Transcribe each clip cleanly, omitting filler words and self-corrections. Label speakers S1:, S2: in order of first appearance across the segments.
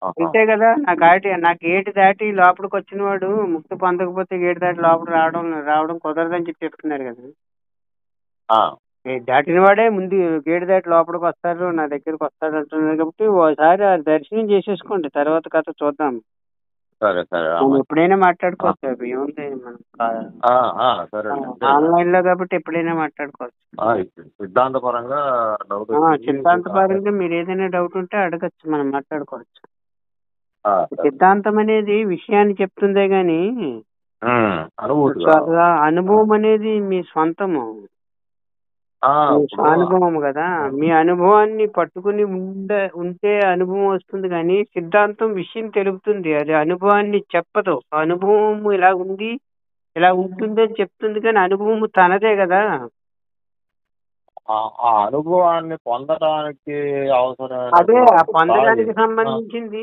S1: ఆహా!
S2: అంతే కదా. నా గేటు దాటి లోపలికి వచ్చిన వాడు ముక్తి పొందకపోతే గేటు దాటి లోపల రావడం రావడం కుదరదని చెప్పి చెప్తున్నారు కదా.
S1: ఆ!
S2: గేటు దాటిన వాడే ముందు గేటు దాటి లోపలికి వస్తాడు, నా దగ్గరికి వస్తాడు అంటున్నారు కాబట్టి ఓసారి ఆ దర్శనం చేసేసుకోండి, తర్వాత కథ చూద్దాం.
S1: సరే, సరే.
S2: మనం
S1: మంచిది.
S2: ఎప్పుడైనా
S1: ఆ!
S2: మాట్లాడుకోవచ్చు, అవి ఏముంది మనం
S1: ఆ! ఆ! సరేలే. అంటే
S2: ఆన్లైన్ లో కాబట్టి ఎప్పుడైనా మాట్లాడుకోవచ్చు.
S1: సిద్ధాంతపరంగా డౌటొచ్చింది.
S2: సిద్ధాంతపరంగా మీరు ఏదైనా డౌట్ ఉంటే అడగచ్చు, మనం మాట్లాడుకోవచ్చు.
S1: సరే.
S2: సిద్ధాంతం అనేది విషయాన్ని చెప్తుందే గాని
S1: అనుభూతి కాదు. ఆ!
S2: అనుభవం అనేది మీ సొంతము.
S1: ఆ!
S2: మీ
S1: ఇప్పుడు
S2: స్వానుభవం కదా.
S1: ఆ!
S2: మీ అనుభవాన్ని పట్టుకుని ఉంటే అనుభవం వస్తుంది కానీ సిద్ధాంతం విషయం తెలుపుతుంది, అది అనుభవాన్ని చెప్పదు. అనుభవం ఇలా ఉంది, ఇలా ఉంటుంది అని చెప్తుంది కానీ అనుభవం తనదే కదా.
S1: ఆ ఆ అనుభవాన్ని పొందడానికి
S2: అదే ఆ
S1: అవసరమైనటువంటి స్థాయి.
S2: పొందడానికి
S1: ఆ!
S2: సంబంధించింది.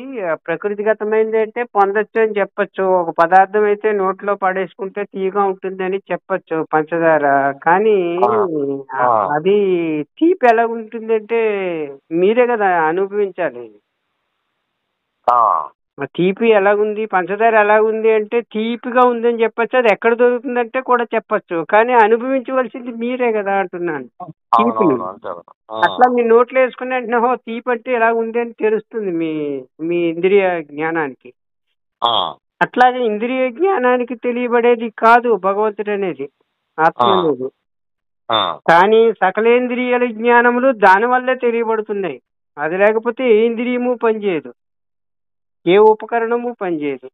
S2: ప్రకృతిగతమైనది అయితే పొందొచ్చు అని చెప్పొచ్చు. ఒక పదార్థం అయితే నోట్లో పడేసుకుంటే తీయగా ఉంటుందని చెప్పొచ్చు, పంచదార. కానీ
S1: ఆ! ఆ!
S2: అది తీపి ఎలా ఉంటుందంటే మీరే కదా అనుభవించాలి.
S1: ఆ!
S2: ఆ తీపి ఎలాగుంది, పంచదార ఎలాగుంది అంటే తీపిగా ఉందని చెప్పొచ్చు. అది ఎక్కడ దొరుకుతుందంటే కూడా చెప్పొచ్చు. కానీ అనుభవించవలసింది మీరే కదా అంటున్నాను, తీపిని.
S1: అవునవును. అంతే కదా! ఆ!
S2: అట్లా మీ నోట్లో వేసుకుని వెంటనే ఓహో తీపి అంటే ఇలా ఉంది అని తెలుస్తుంది మీ మీ ఇంద్రియ జ్ఞానానికి.
S1: ఆ!
S2: అట్లాగే ఇంద్రియ జ్ఞానానికి తెలియబడేది కాదు భగవంతుడు అనేది, ఆత్మ
S1: ఆ!
S2: అనేది.
S1: ఆ!
S2: కానీ సకలేంద్రియాల జ్ఞానములు దాని వల్లే తెలియబడుతున్నాయి. అది లేకపోతే ఏ ఇంద్రియము పనిచేయదు, ఏ ఉపకరణము పనిచేయదు,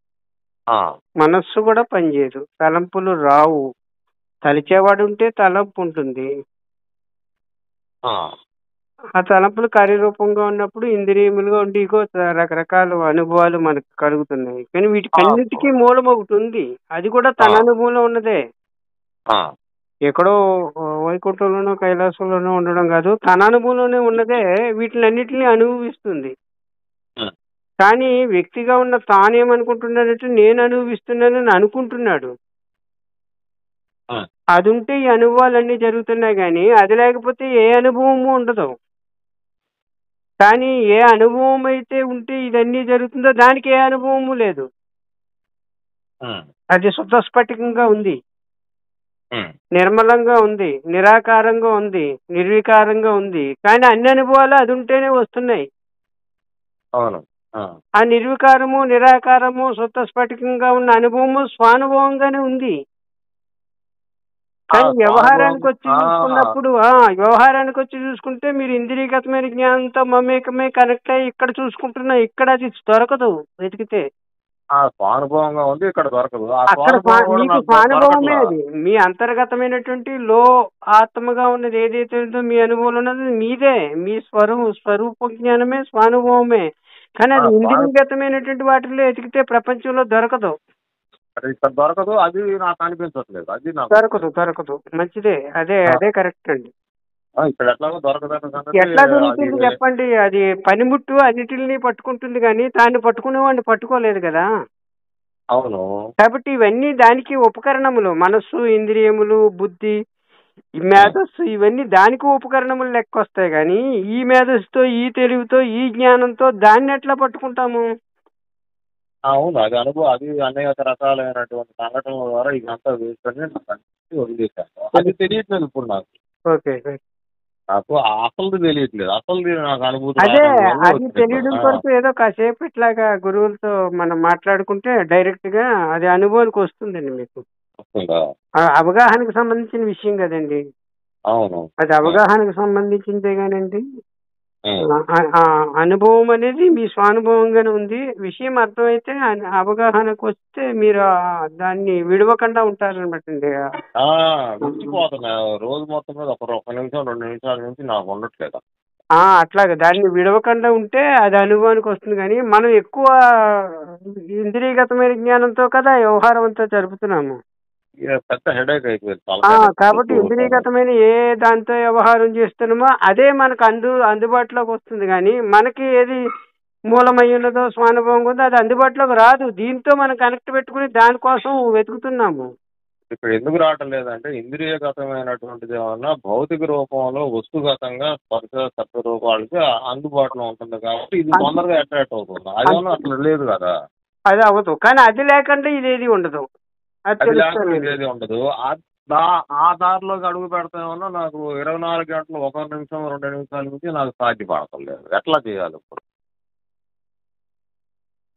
S1: ఆ!
S2: మనస్సు కూడా పనిచేయదు, తలంపులు రావు. తలిచేవాడు ఉంటే తలంపు ఉంటుంది.
S1: ఆ!
S2: ఆ తలంపులు కార్యరూపంగా ఉన్నప్పుడు ఇంద్రియములుగా ఉండి ఇగో రకరకాల అనుభవాలు మనకు కలుగుతున్నాయి. కానీ
S1: ఆ!
S2: వీటికన్నిటికీ మూలం ఒకటి ఉంది, అది కూడా
S1: ఆ!
S2: తన అనుభవంలో ఉన్నదే.
S1: ఆ!
S2: ఎక్కడో వైకుంఠంలోనో కైలాసంలోనో ఉండడం కాదు, తన అనుభవంలోనే ఉన్నదే వీటినన్నిటిని అనుభవిస్తుంది.
S1: హ్మ్.
S2: కానీ వ్యక్తిగా ఉన్న తానేమనుకుంటున్నాడంటే నేను అనుభవిస్తున్నానని అనుకుంటున్నాడు.
S1: హ్మ్.
S2: అది ఉంటే ఈ అనుభవాలన్నీ జరుగుతున్నాయి కానీ అది లేకపోతే ఏ అనుభవము ఉండదు. కానీ ఏ అనుభవం అయితే ఉంటే ఇదన్నీ జరుగుతుందో దానికి ఏ అనుభవము లేదు.
S1: హ్మ్.
S2: అది శుద్ధ స్ఫటికంగా ఉంది,
S1: హ్మ్.
S2: నిర్మలంగా ఉంది, నిరాకారంగా ఉంది, నిర్వికారంగా ఉంది. కానీ అన్ని అనుభవాలు అది ఉంటేనే వస్తున్నాయి.
S1: అవును. ఆ!
S2: ఆ నిర్వికారము, నిరాకారము, శుద్ధ స్ఫటికంగా ఉన్న అనుభవము స్వానుభవంగానే ఉంది.
S1: ఆ
S2: కానీ
S1: స్వానుభవం.
S2: వ్యవహారానికి వచ్చి
S1: ఆ!
S2: చూసుకున్నప్పుడు వ్యవహారానికి వచ్చి చూసుకుంటే మీరు ఇంద్రియగతమైన జ్ఞానంతో మమేకమై కనెక్ట్ అయ్యి ఇక్కడ చూసుకుంటున్నా, ఇక్కడ అది దొరకదు వెతికితే.
S1: ఆ స్వానుభవంగా ఉంది. ఇక్కడ దొరకదు. ఆ
S2: అక్కడ
S1: స్వానుభవం గూడా
S2: మీకు
S1: నాకు
S2: స్వానుభవమే
S1: దొరకట్లా.
S2: అది. మీ అంతర్గతమైనటువంటి లో ఆత్మగా ఉన్నది ఏదైతే ఉందో మీ అనుభవంలో ఉన్నది మీదే. మీ స్వరూప జ్ఞానమే స్వానుభవమే. కానీ
S1: ఆ
S2: అది
S1: స్వాను
S2: ఇంద్రియగతమైనటువంటి వాటిల్లో ఎతికితే ప్రపంచంలో దొరకదు.
S1: అది ఇక్కడ దొరకదు. అది నాకు అనిపించట్లేదు. అది నాకు
S2: దొరకదు, దొరకదు. మంచిదే. అదే
S1: ఆ!
S2: అదే కరెక్ట్ అండి.
S1: ఆ! ఇక్కడ ఎట్లాగో దొరకదన్న సంగతి
S2: ఎట్లా
S1: అది.
S2: దొరుకుతుంది చెప్పండి? అది పనిముట్టు అన్నిటిని పట్టుకుంటుంది కానీ దాన్ని పట్టుకునేవాడిని పట్టుకోలేదు కదా.
S1: అవును.
S2: కాబట్టి ఇవన్నీ దానికి ఉపకరణములు. మనస్సు, ఇంద్రియములు, బుద్ధి, ఈ
S1: హ్మ్.
S2: మేధస్సు ఇవన్నీ దానికి ఉపకరణములు లెక్కొస్తాయి కానీ ఈ మేధస్సుతో, ఈ తెలివితో, ఈ జ్ఞానంతో దాన్ని ఎట్లా పట్టుకుంటాము?
S1: అవును. అది అనుభవం. అది అనేక రకాలైనటువంటి సంఘటనల ద్వారా ఇదంతా వేసుకొని నాకు అనిపించి వదిలేసాను. అది తెలియట్లేదు ఇప్పుడు నాకు.
S2: ఓకే.
S1: నాకు అసలుది తెలియట్లేదు. అసలుది నాకు అనుభూతి
S2: అదే
S1: రానందువల్ల
S2: అది
S1: వచ్చింది ఇప్పుడు.
S2: తెలియడం కొరకు ఏదో కాసేపు ఇట్లాగా గురువులతో మనం మాట్లాడుకుంటే డైరెక్ట్ గా అది అనుభవానికి వస్తుందండి మీకు.
S1: వస్తుందా?
S2: అవగాహనకు సంబంధించిన విషయం కదండి.
S1: అవును.
S2: అది
S1: ఆ!
S2: అవగాహనకు సంబంధించిందే కానండి.
S1: హ్మ్.
S2: అనుభవం అనేది మీ స్వానుభవంగానే ఉంది. విషయం అర్థమైతే అవగాహనకు వస్తే మీరు దాన్ని విడవకుండా ఉంటారనమాట అండి.
S1: ఆ! విడిచిపోతున్నా. రోజు మొత్తం మీద ఒక నిమిషం, 2 నిమిషాల నుంచి నాకు ఉండట్లేదు.
S2: అట్లాగే దాన్ని విడవకుండా ఉంటే అది అనుభవానికి వస్తుంది కానీ మనం ఎక్కువ ఇంద్రియగతమైన జ్ఞానంతో కదా వ్యవహారం అంతా జరుపుతున్నాము.
S1: ఇగ పెద్ద హెడేక్ అయిపోయింది. తలకాయ నొప్పి
S2: కాబట్టి
S1: పుడుతూ ఉంటుంది.
S2: ఇంద్రియగతమైన ఏ దాంతో వ్యవహారం చేస్తున్నామో అదే మనకు అందుబాటులోకి వస్తుంది కానీ మనకి ఏది మూలమై ఉన్నదో స్వానుభవం ఉందో అది అందుబాటులోకి రాదు. దీంతో మనం కనెక్ట్ పెట్టుకుని దానికోసం వెతుకుతున్నాము.
S1: ఇక్కడ ఎందుకు రావటం లేదంటే ఇంద్రియగతమైనటువంటిది ఏమన్నా భౌతిక రూపంలో వస్తుగతంగా స్పర్శ శబ్ద రూపాలకి అందుబాటులో ఉంటుంది కాబట్టి ఇది తొందరగా అట్రాక్ట్ అవుతుంది. అదేమన్నా అట్లా లేదు కదా.
S2: అది అవ్వదు, కానీ అది లేకుండా ఇదేది ఉండదు.
S1: అది లేకుండా ఇదేది ఉండదు. ఆ దారిలోకి అడుగు పెడతామన్నా నాకు 24 గంటలు 1 నిమిషం 2 నిమిషాల నుంచి నాకు సాధ్యపడటం లేదు. ఎట్లా చేయాలి ఇప్పుడు?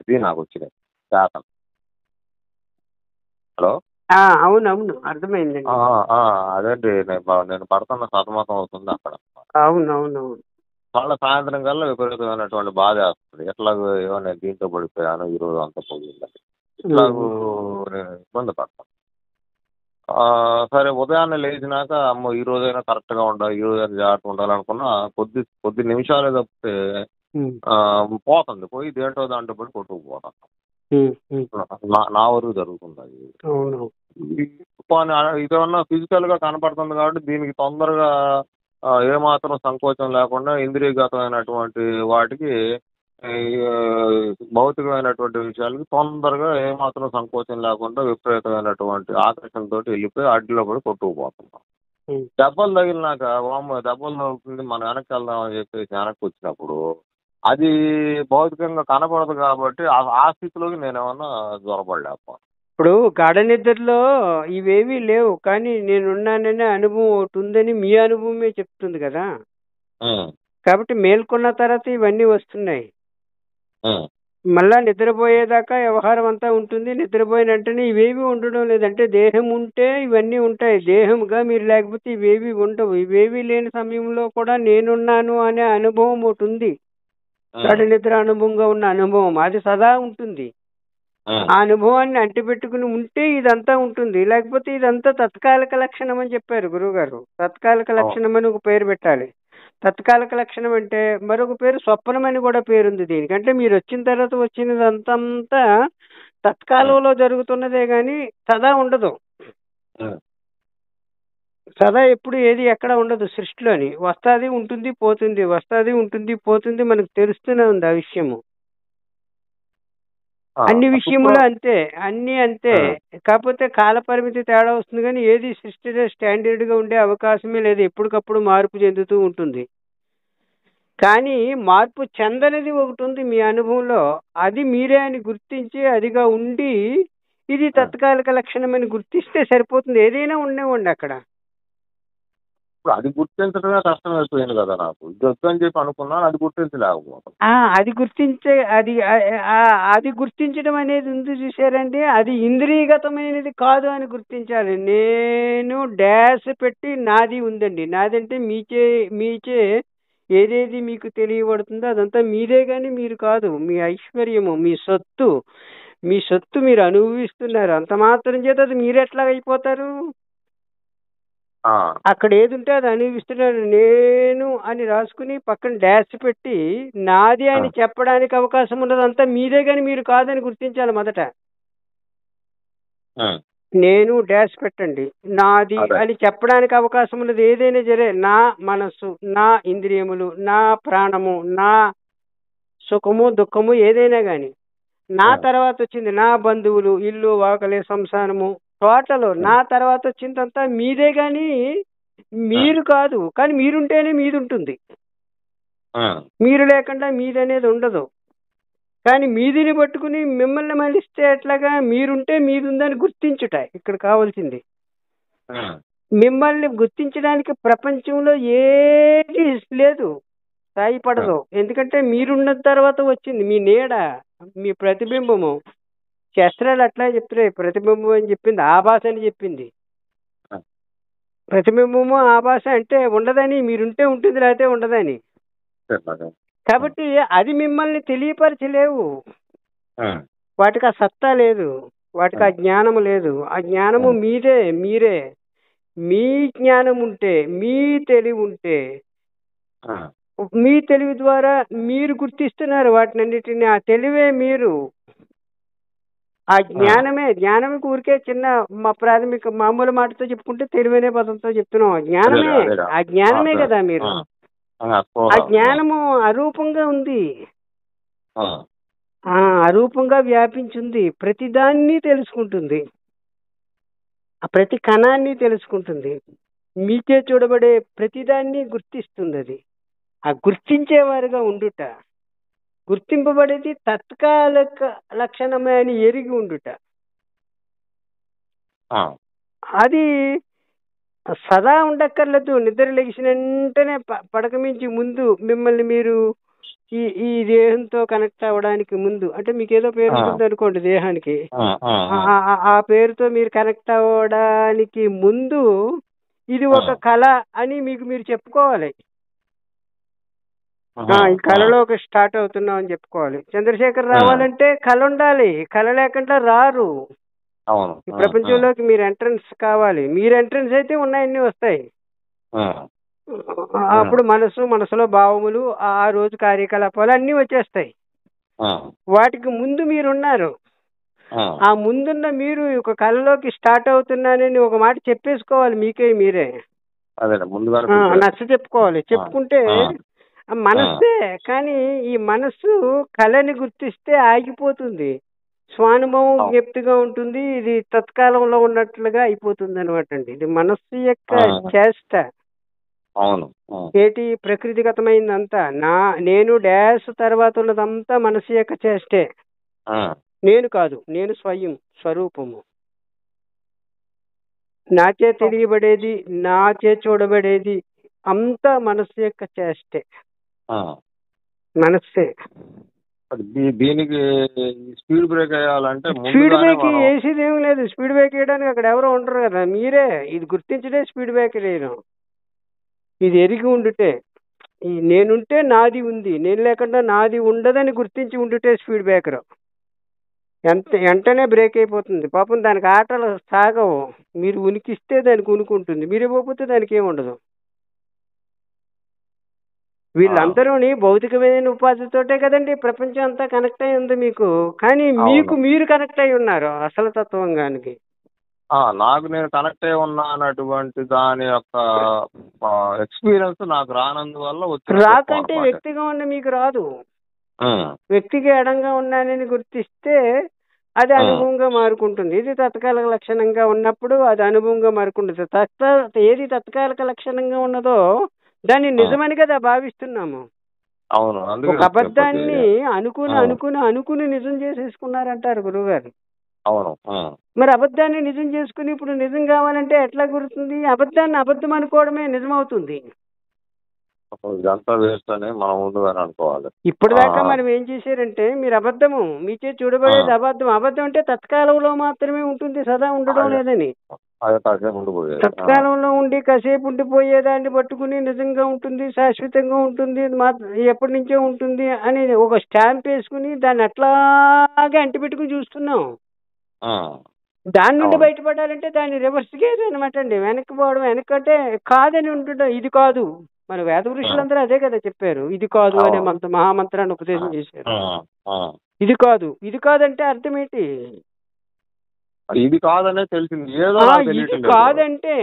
S1: ఇది నాకు వచ్చిన శాతం. హలో,
S2: అవునవును, అర్థమైందండి.
S1: అదేంటి నేను పడుతున్న సతమతం అవుతుంది అక్కడ.
S2: అవునవునవును.
S1: వాళ్ళ సాయంత్రం కల్లా విపరీతమైనటువంటి బాధ వేస్తుంది. ఎట్లాగో ఏమో నేను దీంతో పడిపోయాను, ఈరోజు అంతా పోయిందని ఇట్లాగూ నేను ఇబ్బంది పడతాను. సరే, ఉదయాన్నే లేచినాక అమ్మో ఈ రోజైనా కరెక్ట్గా ఉండాలి, ఈ రోజైనా జాగ్రత్తగా ఉండాలనుకున్నా కొద్ది నిమిషాలే తప్పితే పోతుంది. పోయి దేంటో దాంట్లో పడి కొట్టుకుపోతాను. నా వరకు జరుగుతుంది అది. ఇదేమన్నా ఫిజికల్ గా కనపడుతుంది కాబట్టి దీనికి తొందరగా ఏమాత్రం సంకోచం లేకుండా ఇంద్రియగతమైనటువంటి వాటికి భౌతికమైనటువంటి విషయాలకి తొందరగా ఏమాత్రం సంకోచం లేకుండా విపరీతమైనటువంటి ఆకర్షణతో వెళ్ళిపోయి అడ్డులో కూడా కొట్టుకుపోతున్నాం. దెబ్బలు తగిలినాక దెబ్బలు తగులుతుంది, మనం వెనక్కి వెళ్దామని చెప్పేసి వెనక్కి వచ్చినప్పుడు అది భౌతికంగా కనపడదు కాబట్టి ఆ స్థితిలోకి నేనేమన్నా జ్వరపడలేకపోను.
S2: ఇప్పుడు గాఢ నిద్రలో ఇవేవీ లేవు, కానీ నేనున్నాననే అనుభవం ఒకటి ఉందని మీ అనుభవమే చెప్తుంది కదా. కాబట్టి మేల్కొన్న తర్వాత ఇవన్నీ వస్తున్నాయి. మళ్ళా నిద్రపోయేదాకా వ్యవహారం అంతా ఉంటుంది. నిద్రపోయిన వెంటనే ఇవేవి ఉండడం లేదంటే దేహం ఉంటే ఇవన్నీ ఉంటాయి. దేహంగా మీరు లేకపోతే ఇవేవి ఉండవు. ఇవేవి లేని సమయంలో కూడా నేనున్నాను అనే అనుభవం ఒకటి ఉంది. గాఢ నిద్ర అనుభవంగా ఉన్న అనుభవం అది సదా ఉంటుంది. ఆ అనుభవాన్ని అంటిపెట్టుకుని ఉంటే ఇదంతా ఉంటుంది. లేకపోతే ఇదంతా తత్కాలిక లక్షణం అని చెప్పారు గురువుగారు. తత్కాలిక లక్షణం అని ఒక పేరు పెట్టాలి. తత్కాలిక లక్షణం అంటే మరొక పేరు స్వప్నం అని కూడా పేరుంది దీనికి. అంటే మీరు వచ్చిన తర్వాత వచ్చినదంతా తత్కాలంలో జరుగుతున్నదే గాని సదా ఉండదు. సదా ఎప్పుడు ఏది ఎక్కడ ఉండదు సృష్టిలోని. వస్తుంది ఉంటుంది పోతుంది, వస్తుంది ఉంటుంది పోతుంది, మనకు తెలుస్తూనే ఉంది ఆ విషయము. అన్ని విషయములు అంతే, అన్ని అంతే. కాకపోతే కాల పరిమితి తేడా వస్తుంది, కానీ ఏది సృష్టిలో స్టాండర్డ్ గా ఉండే అవకాశమే లేదు. ఎప్పటికప్పుడు మార్పు చెందుతూ ఉంటుంది. కానీ మార్పు చెందనిది ఒకటి ఉంది మీ అనుభవంలో. అది మీరే అని గుర్తించి అదిగా ఉండి ఇది తత్కాలిక లక్షణం అని గుర్తిస్తే సరిపోతుంది. ఏదైనా ఉండేవండి అక్కడ.
S1: ఇప్పుడు అది గుర్తించడమే కష్టం అయిపోయింది కదా నాకు. ఇది వద్దు అని చెప్పి అనుకున్నాను, అది గుర్తించలేకపోతాను.
S2: అది గుర్తించడం అనేది ఉంది చూసారండి. అది ఇంద్రియగతమైనది కాదు అని గుర్తించాలి. నేను డాష్ పెట్టి నాది ఉందండి. నాదంటే మీచే ఏదేది మీకు తెలియబడుతుందో అదంతా మీదే కానీ మీరు కాదు. మీ ఐశ్వర్యము, మీ సొత్తు మీరు అనుభవిస్తున్నారు. అంత మాత్రం చేత అది మీరెట్లా అయిపోతారు? అక్కడ ఏది ఉంటే అది అనుభవిస్తున్నాడు. నేను అని రాసుకుని పక్కన డాష్ పెట్టి నాది అని చెప్పడానికి అవకాశం ఉన్నదంతా మీదే కానీ మీరు కాదని గుర్తించాలి మొదట. నేను డాష్ పెట్టండి, నాది అని చెప్పడానికి అవకాశం ఉన్నది ఏదైనా సరే. నా మనస్సు, నా ఇంద్రియములు, నా ప్రాణము, నా సుఖము దుఃఖము ఏదైనా కానీ. నా తర్వాత వచ్చింది నా బంధువులు, ఇల్లు వాకలే సంసారము, టోటల్ నా తర్వాత వచ్చిందంతా మీదే కానీ మీరు కాదు. కానీ మీరుంటేనే మీది ఉంటుంది. మీరు లేకుండా మీదనేది ఉండదు. కానీ మీదిని పట్టుకుని మిమ్మల్ని మలిస్తే ఎట్లాగా? మీరుంటే మీది ఉందని గుర్తించుట ఇక్కడ కావాల్సింది. మిమ్మల్ని గుర్తించడానికి ప్రపంచంలో ఏది లేదు, సాయపడదు. ఎందుకంటే మీరున్న తర్వాత వచ్చింది మీ నీడ, మీ ప్రతిబింబము. శాస్త్రాలు అట్లా చెప్తున్నాయి. ప్రతిబింబం అని చెప్పింది, ఆభాస అని చెప్పింది. ప్రతిబింబము ఆభాస అంటే ఉండదని, మీరుంటే ఉంటుంది లేకపోతే ఉండదని. కాబట్టి అది మిమ్మల్ని తెలియపరచలేవు. వాటికి ఆ సత్తా లేదు, వాటికి ఆ జ్ఞానము లేదు. ఆ జ్ఞానము మీరే. మీ జ్ఞానం ఉంటే, మీ తెలివి ఉంటే, మీ తెలివి ద్వారా మీరు గుర్తిస్తున్నారు వాటినన్నిటిని. ఆ తెలివే మీరు. ఆ జ్ఞానమే ఊరికే చిన్న ప్రాథమిక మామూలు మాటతో చెప్పుకుంటే తెలివైన పదంతో చెప్తున్నాం. ఆ జ్ఞానమే కదా మీరు. ఆ జ్ఞానము అరూపంగా ఉంది, అరూపంగా వ్యాపించింది, ప్రతిదాన్ని తెలుసుకుంటుంది. ఆ ప్రతి కణాన్ని తెలుసుకుంటుంది. మీచే చూడబడే ప్రతిదాన్ని గుర్తిస్తుంది అది. ఆ గుర్తించేవారుగా ఉండుట, గుర్తింపబడేది తత్కాలిక లక్షణమే అని ఎరిగి ఉండుట,
S1: ఆ,
S2: అది సదా ఉండక్కర్లేదు. నిద్ర లెగిసిన వెంటనే పడక మించి ముందు మిమ్మల్ని మీరు ఈ ఈ దేహంతో కనెక్ట్ అవ్వడానికి ముందు, అంటే మీకు ఏదో పేరు
S1: ఆ,
S2: ఉంటుంది అనుకోండి దేహానికి,
S1: ఆ, ఆ,
S2: ఆ పేరుతో మీరు కనెక్ట్ అవ్వడానికి ముందు ఇది
S1: ఆ,
S2: ఒక కళ అని మీకు మీరు చెప్పుకోవాలి.
S1: ఆహా,
S2: ఈ కళలోకి స్టార్ట్ అవుతున్నాం అని చెప్పుకోవాలి. చంద్రశేఖర్
S1: ఆ,
S2: రావాలంటే కళ ఉండాలి. కళ లేకుండా రారు.
S1: అవును.
S2: ఈ ప్రపంచంలోకి మీరు ఎంట్రన్స్ కావాలి. మీరు ఎంట్రన్స్ అయితే ఉన్నాయన్నీ వస్తాయి. అప్పుడు మనసులో భావములు, ఆ రోజు కార్యకలాపాలు అన్నీ వచ్చేస్తాయి. వాటికి ముందు మీరున్నారు. ఆ ముందున్న మీరు ఒక కళలోకి స్టార్ట్ అవుతున్నానని ఒక మాట చెప్పేసుకోవాలి మీకే మీరే.
S1: అదే ముందుగానే
S2: నచ్చ చెప్పుకోవాలి. చెప్పుకుంటే మనస్సే, కానీ ఈ మనస్సు కళని గుర్తిస్తే ఆగిపోతుంది. స్వానుభవం జ్ఞప్తిగా ఉంటుంది. ఇది తత్కాలంలో ఉన్నట్లుగా అయిపోతుంది అనమాట అండి. ఇది మనస్సు యొక్క చేష్ట.
S1: అవును.
S2: ఏటి ప్రకృతిగతమైందంతా నేను డాష్ తర్వాత ఉన్నదంతా మనస్సు యొక్క చేష్టే. నేను కాదు, నేను స్వరూపము. నాచే తెలియబడేది, నాచే చూడబడేది అంతా మనస్సు యొక్క చేష్టే, మనస్సే.
S1: దీనికి స్పీడ్ బ్రేక్ వేయాలంటే
S2: స్పీడ్ బ్రేక్ వేసేది ఏమి లేదు. స్పీడ్ బ్రేక్ వేయడానికి అక్కడ ఎవరో ఉండరు కదా, మీరే ఇది గుర్తించడే స్పీడ్ బ్రేక్ వేయడం. ఇది ఎరిగి ఉండుటే, ఈ నేనుంటే నాది ఉంది, నేను లేకుండా నాది ఉండదని గుర్తించి ఉండుటే స్పీడ్ బ్రేకర్. వెంటనే బ్రేక్ అయిపోతుంది. పాపం దానికి ఆటలు సాగవు. మీరు ఉనికిస్తే దానికి ఉనికుంటుంది, మీరు ఇవ్వకపోతే దానికి ఏముండదు. వీళ్ళందరూని భౌతికమైన ఉపాధితోటే కదండి ప్రపంచం అంతా కనెక్ట్ అయి ఉంది మీకు. కానీ మీరు కనెక్ట్ అయి ఉన్నారు అసలు తత్వంగానికి.
S1: నాకు నేను కనెక్ట్ అయి ఉన్నా అన్నటువంటి దాని యొక్క ఎక్స్పీరియన్స్ నాకు రానందువల్ల
S2: రాకంటే వ్యక్తిగా ఉన్న మీకు రాదు. వ్యక్తికి ఎడంగా ఉన్నానని గుర్తిస్తే అది అనుభవంగా మారుకుంటుంది. ఇది తత్కాలిక లక్షణంగా ఉన్నప్పుడు అది అనుభవంగా మారుకుంటుంది. ఏది తత్కాలిక లక్షణంగా ఉన్నదో దాన్ని నిజమని కదా భావిస్తున్నాము.
S1: అవును.
S2: ఒక అబద్ధాన్ని అనుకుని నిజం చేసేసుకున్నారంటారు గురువుగారు.
S1: అవును.
S2: మరి అబద్ధాన్ని నిజం చేసుకుని ఇప్పుడు నిజం కావాలంటే ఎట్లా గుర్తుంది? అబద్ధాన్ని అబద్ధం అనుకోవడమే నిజమవుతుంది.
S1: ఇదంతా వేస్ట్ అని మనం ముందుగానే అనుకోవాలి.
S2: ఇప్పటిదాకా మనం ఏం చేశారంటే, మీరు అబద్ధము, మీచే చూడబడేది అబద్ధం. అబద్ధం అంటే తత్కాలంలో మాత్రమే ఉంటుంది, సదా ఉండడం లేదని. తత్కాలంలో ఉండి కాసేపు ఉండిపోయేదాన్ని పట్టుకుని నిజంగా ఉంటుంది, శాశ్వతంగా ఉంటుంది, ఎప్పటి నుంచో ఉంటుంది అని ఒక స్టాంప్ వేసుకుని దాన్ని అట్లాగే అంటిపెట్టుకుని చూస్తున్నాం. దాని నుండి బయటపడాలంటే దాన్ని రివర్స్ గేర్ అనమాట అండి. వెనక్కి పోవడం. వెనకంటే కాదని ఉంటుండడం. ఇది కాదు. మన వేద పురుషులందరూ అదే కదా చెప్పారు. ఇది కాదు అనే మహామంత్రాన్ని ఉపదేశం చేశారు. ఇది కాదు, ఇది కాదంటే అర్థం ఏంటి?
S1: ఇది కాదనే తెలిసింది.
S2: ఇది కాదంటే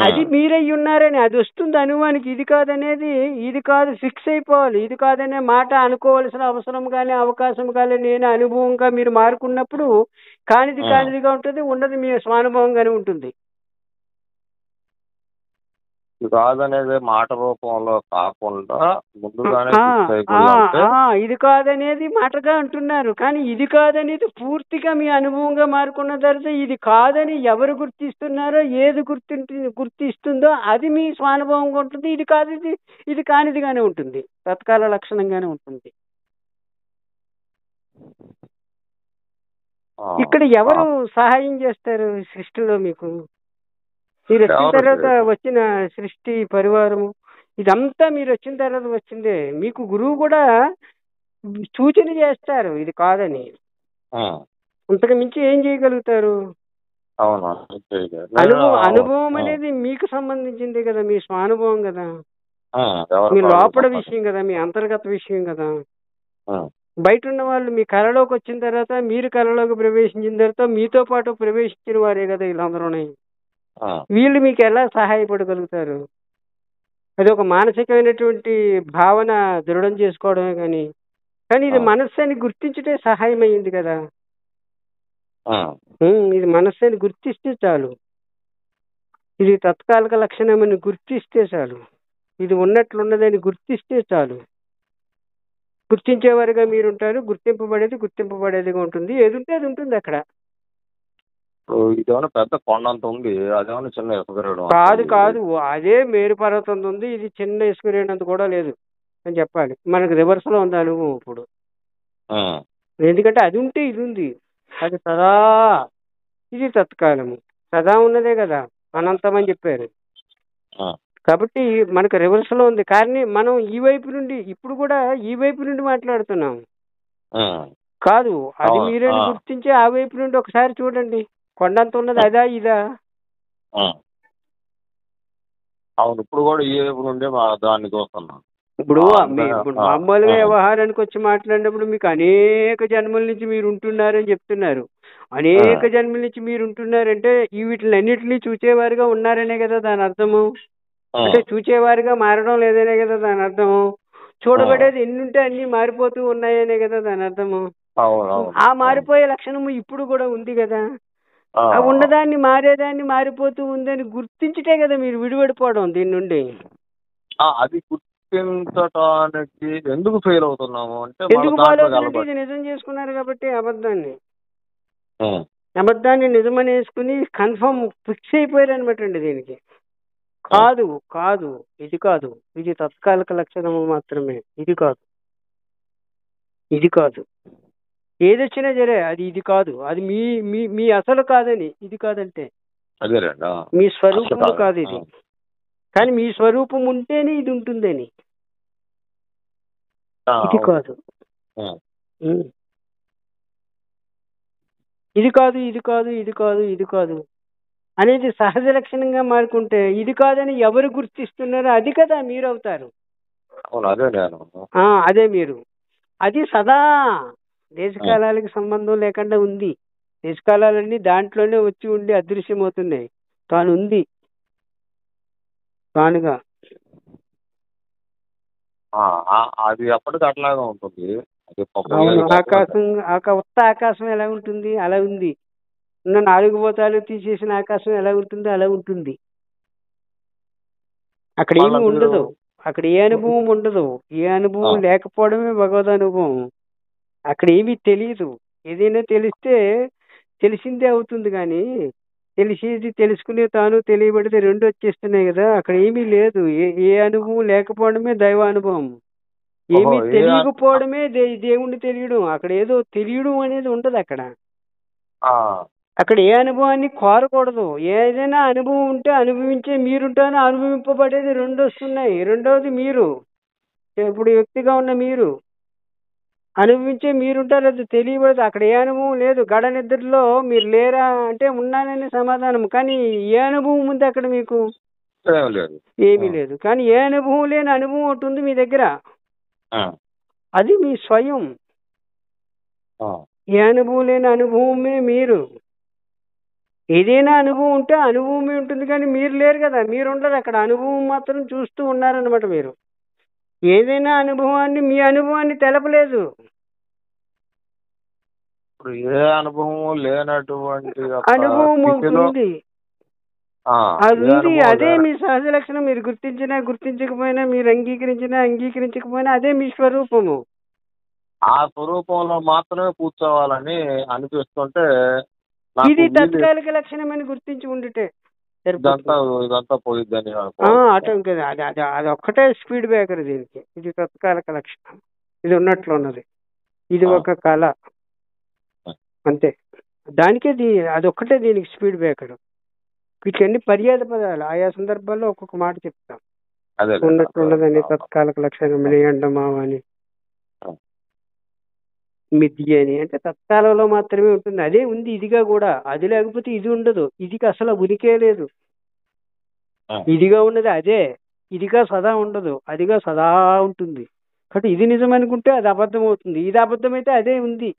S2: అది మీరయ్యి ఉన్నారని అది వస్తుంది అనుమానికి. ఇది కాదనేది, ఇది కాదు ఫిక్స్ అయిపోవాలి. ఇది కాదనే మాట అనుకోవాల్సిన అవసరం కానీ అవకాశం కానీ నేను అనుభవంగా మీరు మారుకున్నప్పుడు కానిదిగా ఉంటుంది, ఉన్నది మీ స్వానుభవంగానే ఉంటుంది.
S1: కాదనేది మాట రూపంలో కాకుండా ముందుగానే
S2: ఇది కాదనేది మాటగా అంటున్నారు, కానీ ఇది కాదనేది పూర్తిగా మీ అనుభవంగా మారుకున్న తర్వాత ఇది కాదని ఎవరు గుర్తిస్తున్నారో, ఏది గుర్తిస్తుందో అది మీ స్వానుభవంగా ఉంటుంది. ఇది కాదు, ఇది కానిదిగానే ఉంటుంది, తత్కాల లక్షణంగానే ఉంటుంది. ఇక్కడ ఎవరు సహాయం చేస్తారు సృష్టిలో మీకు? మీరు వచ్చిన తర్వాత వచ్చిన సృష్టి పరివారము ఇదంతా మీరు వచ్చిన తర్వాత వచ్చిందే. మీకు గురువు కూడా సూచన చేస్తారు ఇది కాదని. అంతకు మించి ఏం చేయగలుగుతారు? అనుభవం అనేది మీకు సంబంధించింది కదా, మీ స్వానుభవం కదా, మీ లోపల విషయం కదా, మీ అంతర్గత విషయం కదా. బయట ఉన్న వాళ్ళు మీ కళలోకి వచ్చిన తర్వాత, మీరు కళలోకి ప్రవేశించిన తర్వాత మీతో పాటు ప్రవేశించిన వారే కదా వీళ్ళందరూ. వీళ్ళు మీకు ఎలా సహాయపడగలుగుతారు? అది ఒక మానసికమైనటువంటి భావన దృఢం చేసుకోవడమే కానీ ఇది మనస్సుని గుర్తించుటే సహాయం అయ్యింది కదా. ఇది మనస్సు అని గుర్తిస్తే చాలు. ఇది తత్కాలిక లక్షణమని గుర్తిస్తే చాలు. ఇది ఉన్నట్లున్నదని గుర్తిస్తే చాలు. గుర్తించేవారుగా మీరుంటారు. గుర్తింపబడేదిగా ఉంటుంది. ఏది ఉంటే అది ఉంటుంది అక్కడ.
S1: ఇదేమన్నా పెద్ద కొండంత ఉంది, అదేమన్నా చిన్న ఇసుకరేణు
S2: కాదు కాదు, అదే మేరు పర్వతం ఉంది. ఇది చిన్న ఇసుకరేణంత కూడా లేదు అని చెప్పాలి. మనకు రివర్స్ లో ఉంది అనుభవం ఇప్పుడు. ఎందుకంటే అది ఉంటే ఇది ఉంది. అది సదా, ఇది తత్కాలము. సదా ఉన్నదే కదా, అనంతం అని చెప్పారు. కాబట్టి మనకు రివర్స్ లో ఉంది. కానీ మనం ఈ వైపు నుండి, ఇప్పుడు కూడా ఈ వైపు నుండి మాట్లాడుతున్నాం. కాదు, అది మీరేని గుర్తించి ఆ వైపు నుండి ఒకసారి చూడండి. కొండంత ఉన్నది అదా ఇదా?
S1: అవును, ఇప్పుడు కూడా ఈ వైపు నుండి దాన్ని చూస్తున్నాం.
S2: ఇప్పుడు మామూలుగా వ్యవహారానికి వచ్చి మాట్లాడినప్పుడు మీకు అనేక జన్మల నుంచి మీరు ఉంటున్నారని చెప్తున్నారు. అనేక జన్మల నుంచి మీరు ఉంటున్నారంటే వీటిలన్నిటినీ చూచేవారుగా ఉన్నారనే కదా దాని అర్థము. అంటే చూచేవారుగా మారడం లేదనే కదా దాని అర్థము. చూడబడేది ఎన్ని ఉంటే అన్ని మారిపోతూ ఉన్నాయనే కదా దాని అర్థము. ఆ మారిపోయే లక్షణము ఇప్పుడు కూడా ఉంది కదా. ఆ ఉన్నదాన్ని మారేదాన్ని మారిపోతూ ఉందని గుర్తించితే కదా మీరు విడిపడిపోవడం దీని నుండి.
S1: అది గుర్తించడానికి ఎందుకు ఫెయిల్ అవుతున్నాము అంటే,
S2: ఎందుకు ఫాలో అవుతుందంటే ఇది నిజం చేసుకున్నారు కాబట్టి. అబద్ధాన్ని నిజమని వేసుకుని కన్ఫర్మ్ ఫిక్స్ అయిపోయారు అనమాట అండి దీనికి. కాదు కాదు, ఇది కాదు, ఇది తత్కాలిక లక్షణము మాత్రమే. ఇది కాదు, ఇది కాదు, ఏదొచ్చినా సరే అది ఇది కాదు, అది మీ మీ మీ అసలు కాదని. ఇది కాదంటే మీ స్వరూపము కాదు ఇది. కానీ మీ స్వరూపం ఉంటేనే ఇది ఉంటుందని. ఇది కాదు, ఇది కాదు, ఇది కాదు, ఇది కాదు, ఇది కాదు అనేది సహజ లక్షణంగా మారుకుంటే, ఇది కాదని ఎవరు గుర్తిస్తున్నారో అది కదా మీరు అవుతారు. అదే మీరు. అది సదా దేశకాలాలకు సంబంధం లేకుండా ఉంది. దేశకాలన్నీ దాంట్లోనే వచ్చి ఉండి అదృశ్యమవుతున్నాయి. తాను ఉంది తానుగా.
S1: అది అప్పటికి అట్లాగా ఉంటుంది.
S2: ఆకాశం, ఉత్త ఆకాశం ఎలా ఉంటుంది అలా ఉంది. ఉన్న 4 భూతాలు తీసేసిన ఆకాశం ఎలా ఉంటుందో అలా ఉంటుంది. అక్కడ ఏమీ ఉండదు. అక్కడ ఏ అనుభవం ఉండదు. ఏ అనుభవం లేకపోవడమే భగవద్ అనుభవం. అక్కడ ఏమీ తెలియదు. ఏదైనా తెలిస్తే తెలిసిందే అవుతుంది. కానీ తెలిసేది, తెలుసుకునే తాను, తెలియబడితే రెండు వచ్చేస్తున్నాయి కదా. అక్కడ ఏమీ లేదు. ఏ అనుభవం లేకపోవడమే దైవ అనుభవం. ఏమీ తెలియకపోవడమే దేవుణ్ణి తెలియడం. అక్కడ ఏదో తెలియడం అనేది ఉండదు అక్కడ. అక్కడ ఏ అనుభవాన్ని కోరకూడదు. ఏదైనా అనుభవం ఉంటే అనుభవించే మీరుంటాను, అనుభవింపబడేది రెండు వస్తున్నాయి. రెండవది మీరు, ఇప్పుడు వ్యక్తిగా ఉన్న మీరు అనుభవించే మీరుంటారు. అది తెలియబడదు. అక్కడ ఏ అనుభవం లేదు. గడ నిద్రలో మీరు లేరా అంటే ఉన్నానని సమాధానం. కానీ ఏ అనుభవం ఉంది అక్కడ మీకు? ఏమీ లేదు. కానీ ఏ అనుభవం లేని అనుభవం ఒకటి ఉంది మీ దగ్గర. అది మీ స్వయం. ఏ అనుభవం లేని అనుభవమే మీరు. ఏదైనా అనుభవం ఉంటే అనుభవమే ఉంటుంది, కానీ మీరు లేరు కదా. మీరు ఉండదు అక్కడ. అనుభవం మాత్రం చూస్తూ ఉన్నారనమాట మీరు. ఏదైనా అనుభవాన్ని, మీ అనుభవాన్ని తెలపలేదు.
S1: ఇప్పుడు ఏ అనుభవం లేనటువంటి
S2: అనుభవం ఉంటుంది. అది ఉంది. అదే మీ సహజ లక్షణం. మీరు గుర్తించినా గుర్తించకపోయినా, మీరు అంగీకరించినా అంగీకరించకపోయినా అదే మీ స్వరూపము.
S1: ఆ స్వరూపంలో మాత్రమే కూర్చోవాలని అనిపిస్తుంటే,
S2: ఇది తత్కాలిక లక్షణం అని గుర్తించి ఉండితే
S1: ఇదంతా పోయిద్దని
S2: అది ఒక్కటే స్పీడ్ బ్రేకర్ దీనికి. ఇది తత్కాలిక లక్షణం. ఇది ఉన్నట్లు ఉన్నది. ఇది ఒక కళ అంతే. దానికే అదొక్కటే దీనికి స్పీడ్ బ్రేకర్. వీటికన్నీ పర్యాద పదాలు. ఆయా సందర్భాల్లో ఒక్కొక్క మాట చెప్తాం. ఉన్నట్లున్నదని, తత్కాలిక లక్షణం అని, ఎండమావని, మిథ్య అని. అంటే తత్కాలంలో మాత్రమే ఉంటుంది. అదే ఉంది ఇదిగా కూడా. అది లేకపోతే ఇది ఉండదు. ఇదికి అసలు ఉనికే లేదు. ఇదిగా ఉన్నది అదే. ఇదిగా సదా ఉండదు. అదిగా సదా ఉంటుంది. కాబట్టి ఇది నిజం అనుకుంటే అది అబద్ధం అవుతుంది. ఇది అబద్ధమైతే అదే ఉంది.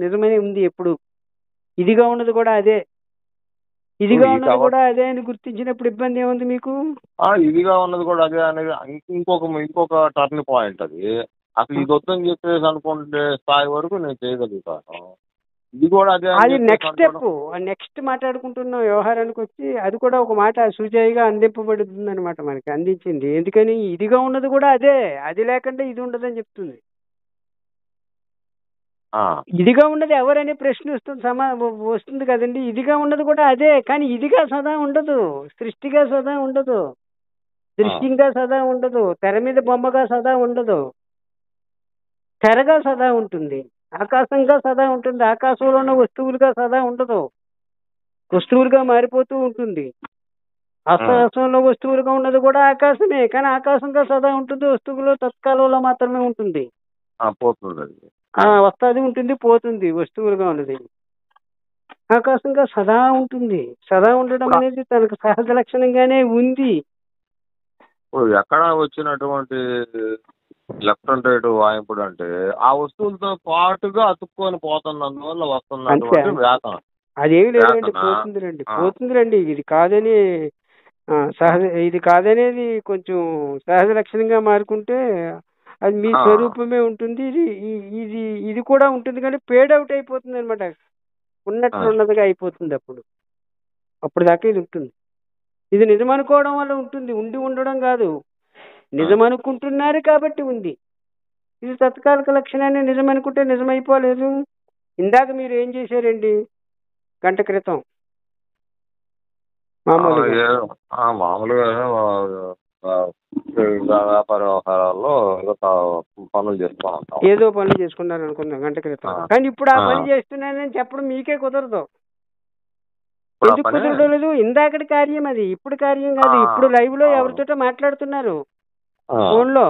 S2: నిజమనే ఉంది ఎప్పుడు. ఇదిగా ఉన్నది కూడా అదే. ఇదిగా ఉన్నది కూడా అదే అని గుర్తించినప్పుడు ఇబ్బంది ఏముంది మీకు?
S1: ఇదిగా ఉన్నది కూడా అదే అనేది ఇంకొక టర్న్ పాయింట్. అది అసలు ఇది వద్దని చెప్పేసి అనుకుంటే స్థాయి వరకు నేను చేయగలుగుతాను. ఇది కూడా అదే అని
S2: అది
S1: చెప్పేసి
S2: నెక్స్ట్
S1: అంటాడు.
S2: స్టెప్. నెక్స్ట్ మాట్లాడుకుంటున్న వ్యవహారానికి వచ్చి అది కూడా ఒక మాట సుజాయిగా అందింపబడుతుంది అనమాట, మనకి అందించింది. ఎందుకని ఇదిగా ఉన్నది కూడా అదే, అది లేకుండా ఇది ఉండదని చెప్తుంది.
S1: ఆ,
S2: ఇదిగా ఉన్నది ఎవరనే ప్రశ్న వస్తుంది, వస్తుంది కదండి. ఇదిగా ఉన్నది కూడా అదే, కానీ ఇదిగా సదా ఉండదు, సృష్టిగా సదా ఉండదు, దృశ్యంగా సదా ఉండదు, తెర మీద బొమ్మగా సదా ఉండదు, తెరగా సదా ఉంటుంది, ఆకాశంగా సదా ఉంటుంది, ఆకాశంలో ఉన్న వస్తువులుగా సదా ఉండదు, వస్తువులుగా మారిపోతూ ఉంటుంది. ఆకాశంలో వస్తువులుగా ఉన్నది కూడా ఆకాశమే, కానీ ఆకాశంగా సదా ఉంటుంది, వస్తువులో తత్కాలంలో మాత్రమే ఉంటుంది.
S1: పోతుంది అది.
S2: వస్తుంది, ఉంటుంది, పోతుంది. వస్తువులుగా ఉన్నది ఆకాశంగా సదా ఉంటుంది. సదా ఉండడం
S1: ఇప్పుడు
S2: అనేది తనకు సహజ లక్షణంగానే ఉంది.
S1: ఇప్పుడు ఎక్కడ వచ్చినటువంటి లెఫ్ట్ అండ్ రైట్ వాయింపుడు అంటే ఆ వస్తువులతో పాటుగా అతుక్కొని పోతున్నందువల్ల వస్తున్నటువంటి వ్యాకరణ.
S2: అదేమి లేదండి,
S1: వ్యాకరణ
S2: పోతుందిరండి. ఇది కాదని సహజ, ఇది కాదనేది కొంచెం సహజ లక్షణంగా మారుకుంటే అది మీ స్వరూపమే ఉంటుంది. ఇది ఇది కూడా ఉంటుంది, కానీ పేడ్ అవుట్ అయిపోతుంది అనమాట, ఉన్నట్టున్నదిగా అయిపోతుంది. అప్పుడు దాకా ఇది ఉంటుంది. ఇది నిజం అనుకోవడం వల్ల ఉంటుంది, ఉండి ఉండడం కాదు. నిజం అనుకుంటున్నారు కాబట్టి ఉంది. ఇది తత్కాలిక లక్షణాన్ని నిజం అనుకుంటే నిజమైపోలేదు. ఇందాక మీరు ఏం చేశారండి గంట క్రితం?
S1: మామూలుగా వ్యాపార వ్యవహారాల్లో పనులు చేస్తూ ఉంటాం.
S2: ఏదో పనులు చేసుకున్నారు అనుకుందాం గంట క్రితం, కానీ ఇప్పుడు ఆ పని చేస్తున్నానని చెప్పడం మీకే కుదరదు. ఎందుకు కుదరడం లేదు? ఇందాకటి కార్యం అది, ఇప్పుడు కార్యం కాదు. ఇప్పుడు లైవ్ లో ఎవరితోటో మాట్లాడుతున్నారు ఫోన్ లో,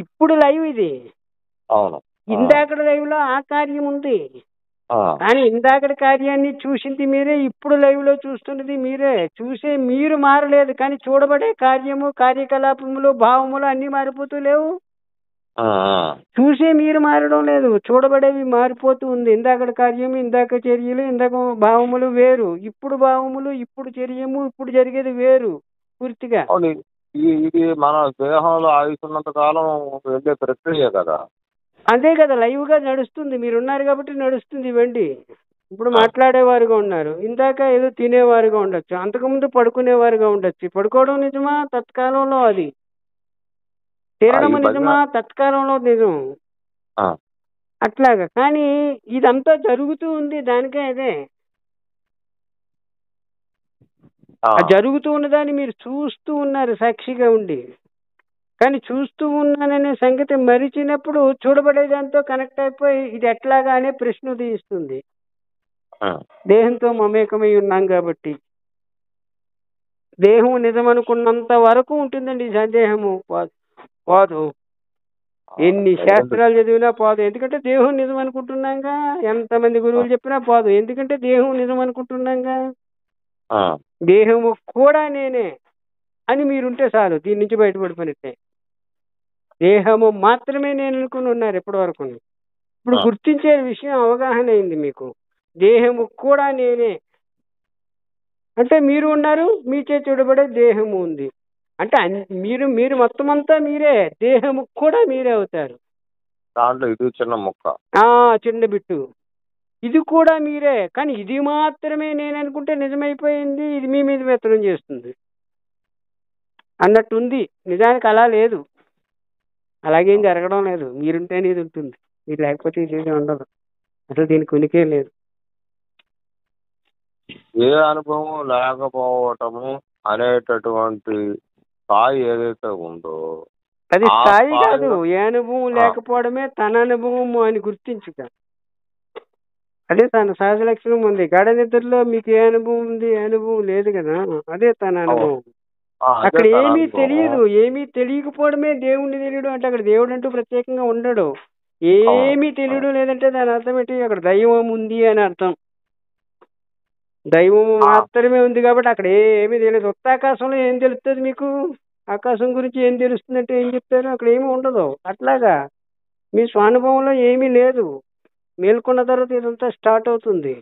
S2: ఇప్పుడు లైవ్ ఇది. ఇందాకటి లైవ్ లో ఆ కార్యం ఉంది, కానీ ఇందాకటి కార్యాన్ని చూసింది మీరే, ఇప్పుడు లైవ్ లో చూస్తున్నది మీరే. చూసే మీరు మారలేదు, కానీ చూడబడే కార్యము, కార్యకలాపములు, భావములు అన్ని మారిపోతూ లేవు. చూసే మీరు మారడం లేదు, చూడబడేవి మారిపోతూ ఉంది. ఇందాకటి కార్యము, ఇందాక చర్యలు, ఇందాక భావములు వేరు, ఇప్పుడు భావములు, ఇప్పుడు చర్యము, ఇప్పుడు జరిగేది వేరు పూర్తిగా.
S1: ఇది మన దేహంలో ఆయుస్తున్నంత కాలం వెళ్ళే ప్రక్రియ కదా.
S2: అదే కదా లైవ్ గా నడుస్తుంది. మీరున్నారు కాబట్టి నడుస్తుంది. ఇవ్వండి, ఇప్పుడు మాట్లాడేవారుగా ఉన్నారు, ఇందాక ఏదో తినేవారుగా ఉండొచ్చు, అంతకుముందు పడుకునేవారుగా ఉండొచ్చు. పడుకోవడం నిజమా? తత్కాలంలో అది. తినడం నిజమా? తత్కాలంలో నిజం. అట్లాగా. కానీ ఇదంతా జరుగుతూ ఉంది, దానికే అదే జరుగుతూ ఉన్నదాన్ని మీరు చూస్తూ ఉన్నారు సాక్షిగా ఉండి. కానీ చూస్తూ ఉన్నాననే సంగతి మరిచినప్పుడు చూడబడేదాంతో కనెక్ట్ అయిపోయి ఇది ఎట్లాగా అనే ప్రశ్న ఉదయిస్తుంది. దేహంతో మమేకమై ఉన్నాం కాబట్టి. దేహం నిజం అనుకున్నంత వరకు ఉంటుందండి సందేహము, పోదు. ఎన్ని శాస్త్రాలు చదివినా పోదు, ఎందుకంటే దేహం నిజం అనుకుంటున్నాగా. ఎంతమంది గురువులు చెప్పినా పోదు, ఎందుకంటే దేహం నిజం అనుకుంటున్నాగా. దేహము కూడా నేనే అని మీరుంటే చాలు, దీని నుంచి బయటపడిపోయినట్టే. దేహము మాత్రమే నేను అనుకుని ఉన్నారు ఇప్పటి వరకు. ఇప్పుడు గుర్తించే విషయం అవగాహన అయింది మీకు. దేహము కూడా నేనే అంటే మీరు ఉన్నారు, మీ చేతి చూడబడే దేహము ఉంది అంటే మీరు మీరు మొత్తం అంతా మీరే, దేహము కూడా మీరే అవుతారు.
S1: దాంట్లో ఇది చిన్న ముక్క,
S2: చిన్న బిట్టు, ఇది కూడా మీరే. కానీ ఇది మాత్రమే నేను అనుకుంటే నిజమైపోయింది, ఇది మీ మీద వ్యక్తం చేస్తుంది అన్నట్టుంది. నిజానికి అలా లేదు, అలాగేం జరగడం లేదు. మీరుంటేనే ఇది ఉంటుంది, మీరు లేకపోతే ఇది ఉండదు. అసలు దీనికి ఉనికే లేదు.
S1: ఏ అనుభవం లేకపోవటము అనేటటువంటి స్థాయి ఏదైతే ఉందో
S2: అది స్థాయి కాదు. ఏ అనుభవం లేకపోవడమే తన అనుభవము అని గుర్తించుక. అదే తన సహజ లక్షణం ఉంది. గాఢ నిద్రలో మీకు ఏ అనుభవం ఉంది? ఏ అనుభవం లేదు కదా, అదే తన అనుభవం. అక్కడ ఏమీ తెలియదు, ఏమీ తెలియకపోవడమే దేవుణ్ణి తెలియడు అంటే. అక్కడ దేవుడు అంటూ ప్రత్యేకంగా ఉండడు. ఏమీ తెలియడం లేదంటే దాని అర్థం ఏంటి? అక్కడ దైవం ఉంది అని అర్థం. దైవం మాత్రమే ఉంది కాబట్టి అక్కడ ఏమీ తెలియదు. ఉత్తాకాశంలో ఏం తెలుస్తుంది మీకు? ఆకాశం గురించి ఏం తెలుస్తుందంటే ఏం చెప్తారు? అక్కడ ఏమీ ఉండదు. అట్లాగా మీ స్వానుభవంలో ఏమీ లేదు. మేల్కొన్న తర్వాత ఇదంతా స్టార్ట్ అవుతుంది.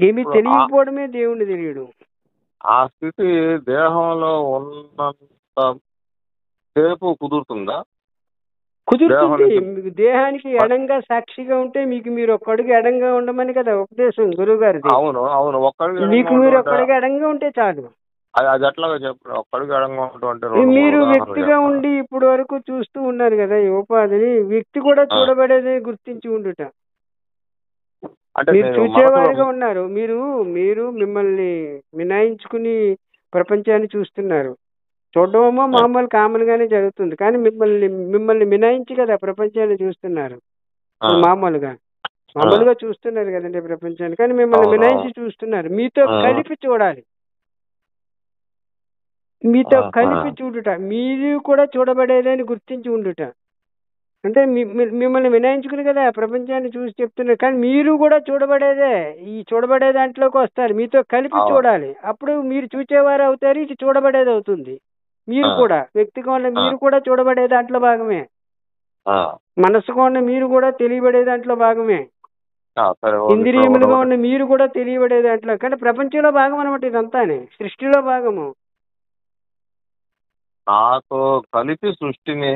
S2: ఏమీ తెలియకపోవడమే దేవుణ్ణి తెలియడు.
S1: ఆ స్థితి దేహంలో ఉన్నంత సేపు కుదురుతుందా?
S2: కుదురుతుంది.
S1: దేహం
S2: మీకు దేహానికి ఎడంగా సాక్షిగా ఉంటే మీకు మీరు ఒక్క అడుగు ఎడంగా ఉండమని కదా ఉపదేశం గురువు గారిది.
S1: అవును అవును, ఒక్కడికి
S2: మీకు మీరు ఒక్క అడుగు ఎడంగా ఉంటే చాలు.
S1: అది ఎట్లాగా చెప్పు, ఒక్కడికి ఎడంగా ఉంటుంటే
S2: మీరు వ్యక్తిగా ఉండి ఇప్పుడు వరకు చూస్తూ ఉన్నారు కదా ఈ ఉపాధిని, వ్యక్తి కూడా చూడబడేది గుర్తించి ఉండుట.
S1: అంటే
S2: మీరు చూసేవారుగా ఉన్నారు. మీరు మీరు మిమ్మల్ని మినాయించుకుని ప్రపంచాన్ని చూస్తున్నారు. చూడడమో మామూలు కామన్ గానే జరుగుతుంది, కానీ మిమ్మల్ని మినాయించి కదా ప్రపంచాన్ని చూస్తున్నారు. మామూలుగా చూస్తున్నారు కదండి ప్రపంచాన్ని, కానీ మిమ్మల్ని మినాయించి చూస్తున్నారు. మీతో కలిపి చూడాలి, మీతో కలిపి చూడుట, మీరు కూడా చూడబడేదని గుర్తించి ఉండుట. అంటే మిమ్మల్ని వినాయించుకుని కదా ప్రపంచాన్ని చూసి చెప్తున్నారు, కానీ మీరు కూడా చూడబడేదే. ఈ చూడబడే దాంట్లోకి వస్తారు, మీతో కలిపి చూడాలి. అప్పుడు మీరు చూచేవారు అవుతారు, ఇది చూడబడేది అవుతుంది. మీరు కూడా వ్యక్తిగా ఉన్న మీరు కూడా చూడబడే దాంట్లో భాగమే, మనసుగా ఉన్న మీరు కూడా తెలియబడే దాంట్లో భాగమే, ఇంద్రియములుగా ఉన్న మీరు కూడా తెలియబడే దాంట్లో. కానీ ప్రపంచంలో భాగం అనమాట ఇదంతానే, సృష్టిలో భాగము.
S1: నాతో కలిపి సృష్టిని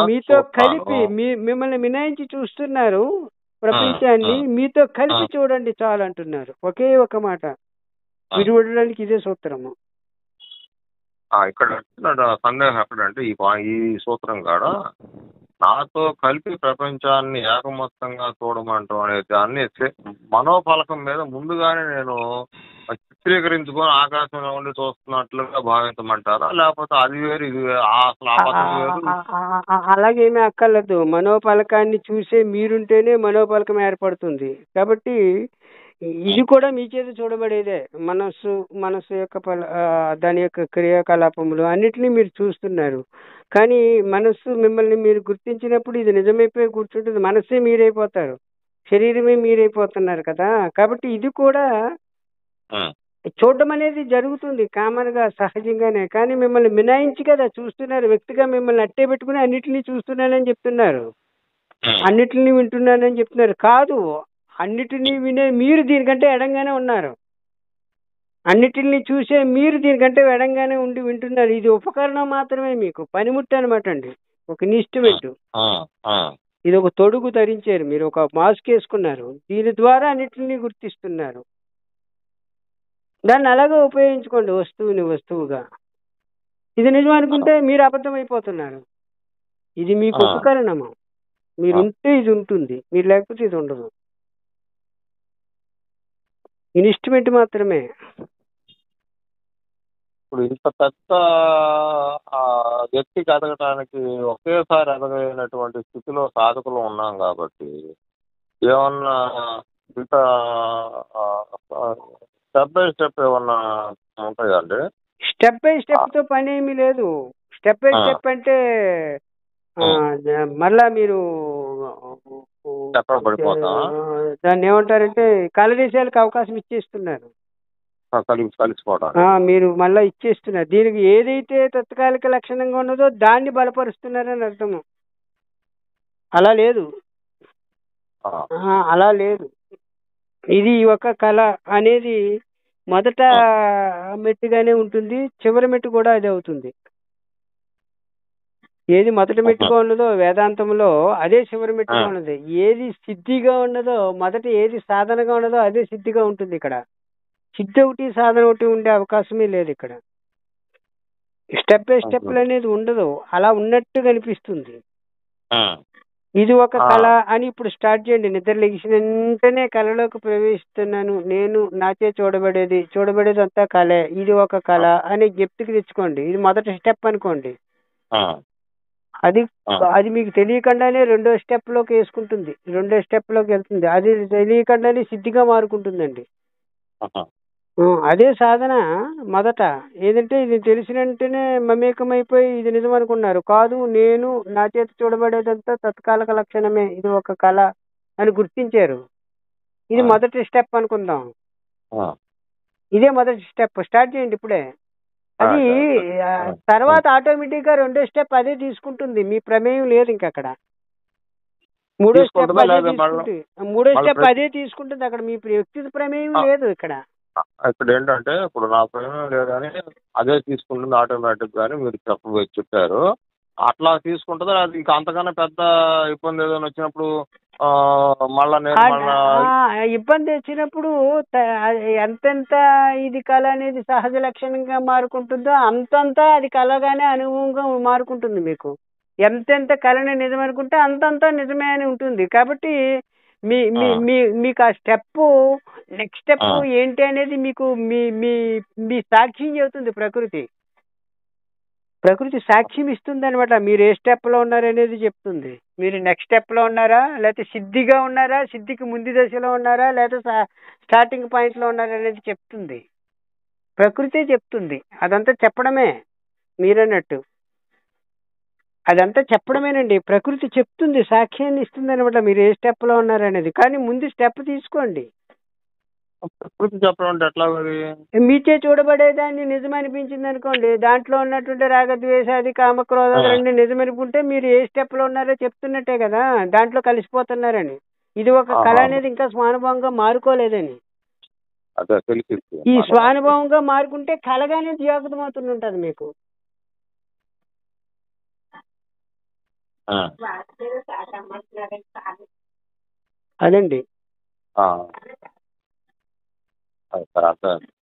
S2: మీతో కలిపి మిమ్మల్ని మినాయించి చూస్తున్నారు ప్రపంచాన్ని, మీతో కలిపి చూడండి చాలు అంటున్నారు. ఒకే ఒక మాట విడివడడానికి ఇదే సూత్రము.
S1: ఇక్కడ సందేహం ఎక్కడంటే ఈ సూత్రం కాడ నాతో కలిపి ప్రపంచాన్ని ఏకమొత్తంగా చూడమంటాం అనే దాన్ని మనోఫలకం మీద ముందుగానే నేను చిత్రీకరించుకొని ఆకాశంలో ఉండి చూస్తున్నట్లుగా భావించమంటారా, లేకపోతే అది వేరు ఇది అసలు ఆ పద్ధతి వేరు?
S2: అలాగేమీ అక్కర్లేదు. మనోఫలకాన్ని చూసే మీరుంటేనే మనోఫలకం ఏర్పడుతుంది. కాబట్టి ఇది కూడా మీ చేత చూడబడేదే. మనస్సు యొక్క దాని యొక్క క్రియాకలాపములు అన్నిటినీ మీరు చూస్తున్నారు, కానీ మనస్సు మిమ్మల్ని మీరు గుర్తించినప్పుడు ఇది నిజమైపోయి కూర్చుంటుంది. మనస్సే మీరైపోతారు, శరీరమే మీరైపోతున్నారు కదా. కాబట్టి ఇది కూడా చూడడం అనేది జరుగుతుంది కామన్ గా, సహజంగానే. కానీ మిమ్మల్ని మినాయించి కదా చూస్తున్నారు, వ్యక్తిగా మిమ్మల్ని అట్టే పెట్టుకుని అన్నిటినీ చూస్తున్నానని చెప్తున్నారు, అన్నిటినీ వింటున్నానని చెప్తున్నారు. కాదు, అన్నిటినీ వినే మీరు దీనికంటే ఎడంగానే ఉన్నారు, అన్నిటిని చూసే మీరు దీనికంటే ఎడంగానే ఉండి వింటున్నారు. ఇది ఉపకరణం మాత్రమే, మీకు పనిముట్టు అనమాట అండి, ఒక ఇన్స్ట్రుమెంట్. ఇది ఒక తొడుగు ధరించారు, మీరు ఒక మాస్క్ వేసుకున్నారు, దీని ద్వారా అన్నిటిని గుర్తిస్తున్నారు. దాన్ని అలాగే ఉపయోగించుకోండి వస్తువుగా. ఇది నిజం అనుకుంటే మీరు అబద్ధం అయిపోతున్నారు. ఇది మీకు ఉపకరణము, మీరుంటే ఇది ఉంటుంది, మీరు లేకపోతే ఇది ఉండదు. ఇన్స్ట్రుమెంట్ మాత్రమే.
S1: ఇప్పుడు ఇంత పెద్ద వ్యక్తికి ఎదగటానికి ఒకేసారి ఎదగైనటువంటి స్థితిలో సాధకులు ఉన్నాం కాబట్టి ఏమన్నా ఇంత స్టెప్ బై స్టెప్ ఏమన్నా ఉంటాయా అండి?
S2: స్టెప్ బై స్టెప్ తో పని ఏమీ లేదు. స్టెప్ బై స్టెప్ అంటే మళ్ళా మీరు దాన్ని ఏమంటారంటే కలదేశాలకు అవకాశం ఇచ్చేస్తున్నారు, మీరు మళ్ళా ఇచ్చేస్తున్నారు. దీనికి ఏదైతే తత్కాలిక లక్షణంగా ఉన్నదో దాన్ని బలపరుస్తున్నారని అర్థము. అలా లేదు, అలా లేదు. ఇది ఒక కళ అనేది మొదట మెట్టుగానే ఉంటుంది, చివరి మెట్టు కూడా అది అవుతుంది. ఏది మొదటి మెట్టుగా ఉన్నదో వేదాంతంలో అదే చివరి మెట్టుగా ఉన్నది. ఏది సిద్ధిగా ఉన్నదో మొదట, ఏది సాధనగా ఉన్నదో అదే సిద్ధిగా ఉంటుంది. ఇక్కడ సిద్ధి ఒకటి సాధన ఒకటి ఉండే అవకాశమే లేదు. ఇక్కడ స్టెప్ బై స్టెప్లు అనేది ఉండదు, అలా ఉన్నట్టు కనిపిస్తుంది. ఇది ఒక కళ అని ఇప్పుడు స్టార్ట్ చేయండి. నిద్ర లెగిసిన వెంటనే కళలోకి ప్రవేశిస్తున్నాను, నేను నాచే చూడబడేది అంతా కళే, ఇది ఒక కళ అని జ్ఞప్తికి తెచ్చుకోండి. ఇది మొదటి స్టెప్ అనుకోండి. అది మీకు తెలియకుండానే రెండో స్టెప్ లోకి వేసుకుంటుంది, రెండో స్టెప్ లోకి వెళ్తుంది. అది తెలియకుండానే సిద్ధిగా మారుకుంటుందండి. అదే సాధన. మొదట ఏదంటే ఇది తెలిసిన వెంటనే మమేకమైపోయి ఇది నిజం అనుకున్నారు. కాదు, నేను నా చేత చూడబడేదంతా తత్కాలిక లక్షణమే, ఇది ఒక కళ అని గుర్తించారు. ఇది మొదటి స్టెప్ అనుకుందాం. ఇదే మొదటి స్టెప్. స్టార్ట్ చేయండి ఇప్పుడే. అది తర్వాత ఆటోమేటిక్ గా రెండో స్టెప్ అదే తీసుకుంటుంది, మీ ప్రమేయం లేదు ఇంక అక్కడ. మూడో స్టెప్ అదే తీసుకుంటుంది, అక్కడ మీ వ్యక్తిగత ప్రమేయం లేదు. ఇక్కడ
S1: ఏంటంటే ఇప్పుడు నా ప్రమేయం లేదని అదే తీసుకుంటుంది ఆటోమేటిక్ గాని మీరు చెప్పారు. అట్లా తీసుకుంటుందా? అది ఇంకా అంతకన్నా పెద్ద ఇబ్బంది ఏదైనా వచ్చినప్పుడు మళ్ళా నేను మళ్ళా
S2: ఇబ్బంది వచ్చినప్పుడు ఎంతెంత ఇది కళ అనేది సహజ లక్షణంగా మారుకుంటుందో అంతంతా అది కళగానే అనుభవంగా మారుకుంటుంది మీకు. ఎంతెంత కళని నిజం అనుకుంటే అంతంతా నిజమే అని ఉంటుంది. కాబట్టి మీ మీ మీ మీకు ఆ స్టెప్ నెక్స్ట్ స్టెప్ ఏంటి అనేది మీకు మీ మీ మీ సాక్ష్యం చెబుతుంది ప్రకృతి. ప్రకృతి సాక్ష్యం ఇస్తుంది అనమాట. మీరు ఏ స్టెప్లో ఉన్నారనేది చెప్తుంది. మీరు నెక్స్ట్ స్టెప్లో ఉన్నారా, లేకపోతే సిద్ధిగా ఉన్నారా, సిద్ధికి ముందు దశలో ఉన్నారా, లేకపోతే స్టార్టింగ్ పాయింట్లో ఉన్నారా అనేది చెప్తుంది. ప్రకృతే చెప్తుంది. అదంతా చెప్పడమే మీరన్నట్టు. అదంతా చెప్పడమేనండి. ప్రకృతి చెప్తుంది, సాక్ష్యాన్ని ఇస్తుంది అనమాట మీరు ఏ స్టెప్లో ఉన్నారనేది. కానీ ముందు స్టెప్ తీసుకోండి.
S1: ప్రకృతి చెప్పడం అంటే ఎట్లా మరి?
S2: మీచే చూడబడేదాన్ని నిజమనిపించింది అనుకోండి, దాంట్లో ఉన్నటువంటి రాగద్వేషాది కామక్రోధాలు రెండు నిజమనుకుంటే మీరు ఏ స్టెప్ లో ఉన్నారో చెప్తున్నట్టే కదా, దాంట్లో కలిసిపోతున్నారని. ఇది ఒక కళ అనేది ఇంకా స్వానుభవంగా మారుకోలేదని. ఈ స్వానుభవంగా మారుకుంటే కళగానే జాగ్రత్త అవుతుంటుంది మీకు. అదండి.